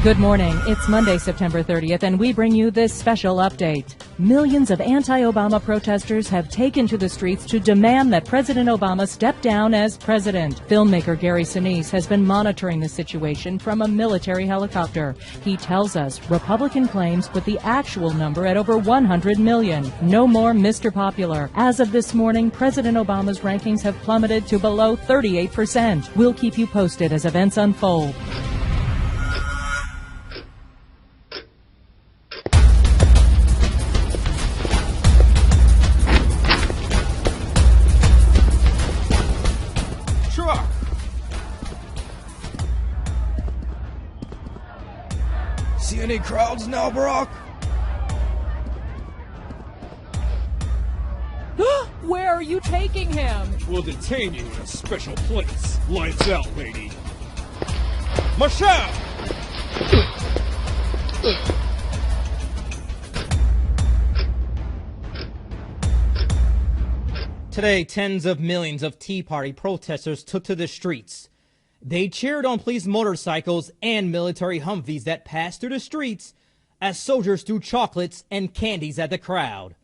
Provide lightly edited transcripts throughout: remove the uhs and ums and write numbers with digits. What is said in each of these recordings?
Good morning. It's Monday, September 30th, and we bring you this special update. Millions of anti-Obama protesters have taken to the streets to demand that President Obama step down as president. Filmmaker Gary Sinise has been monitoring the situation from a military helicopter. He tells us Republican claims put the actual number at over 100 million. No more Mr. Popular. As of this morning, President Obama's rankings have plummeted to below 38%. We'll keep you posted as events unfold. See any crowds now, Barack? Where are you taking him? We'll detain you in a special place. Lights out, lady. Michelle! Today, tens of millions of Tea Party protesters took to the streets. They cheered on police motorcycles and military Humvees that passed through the streets as soldiers threw chocolates and candies at the crowd.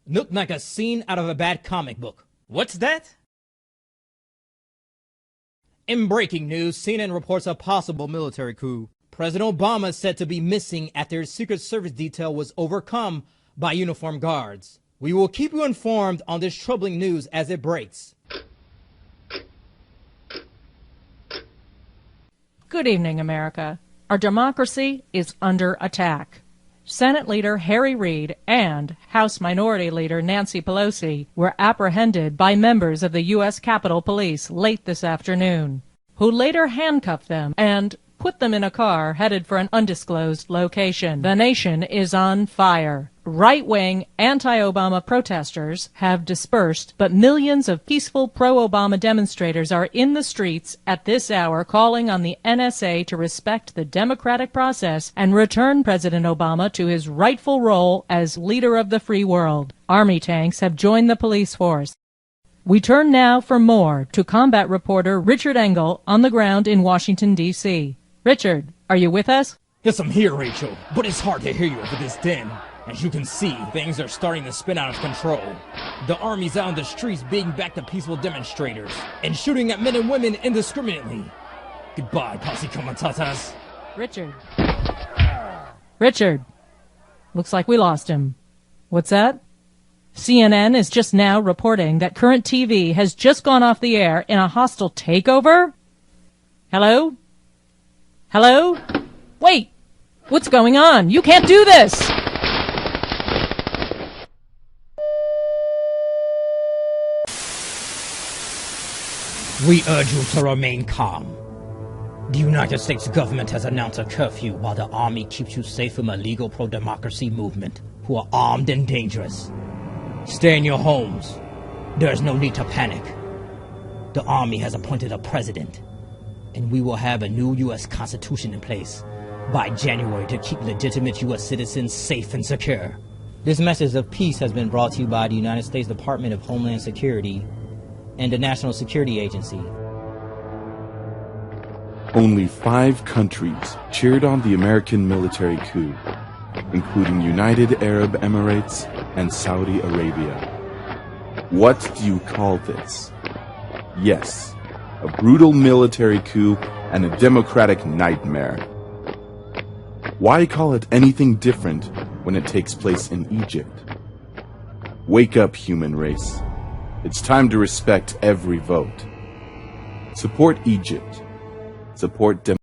Looked like a scene out of a bad comic book. What's that? In breaking news, CNN reports a possible military coup. President Obama is said to be missing after his Secret Service detail was overcome by uniformed guards. We will keep you informed on this troubling news as it breaks. Good evening, America. Our democracy is under attack. Senate Leader Harry Reid and House Minority Leader Nancy Pelosi were apprehended by members of the U.S. Capitol Police late this afternoon, who later handcuffed them and put them in a car headed for an undisclosed location. The nation is on fire. Right-wing, anti-Obama protesters have dispersed, but millions of peaceful pro-Obama demonstrators are in the streets at this hour calling on the NSA to respect the democratic process and return President Obama to his rightful role as leader of the free world. Army tanks have joined the police force. We turn now for more to combat reporter Richard Engel on the ground in Washington, D.C. Richard, are you with us? Yes, I'm here, Rachel, but it's hard to hear you over this din. As you can see, things are starting to spin out of control. The army's out on the streets beating back the peaceful demonstrators and shooting at men and women indiscriminately. Goodbye, posse comitatas. Richard. Looks like we lost him. What's that? CNN is just now reporting that Current TV has just gone off the air in a hostile takeover? Hello? Hello? Wait! What's going on? You can't do this! We urge you to remain calm. The United States government has announced a curfew while the army keeps you safe from a legal pro-democracy movement who are armed and dangerous. Stay in your homes. There is no need to panic. The army has appointed a president, and we will have a new U.S. Constitution in place by January to keep legitimate U.S. citizens safe and secure. This message of peace has been brought to you by the United States Department of Homeland Security and the National Security Agency. Only 5 countries cheered on the American military coup, including United Arab Emirates and Saudi Arabia. What do you call this? Yes, a brutal military coup and a democratic nightmare. Why call it anything different when it takes place in Egypt? Wake up, human race. It's time to respect every vote. Support Egypt. Support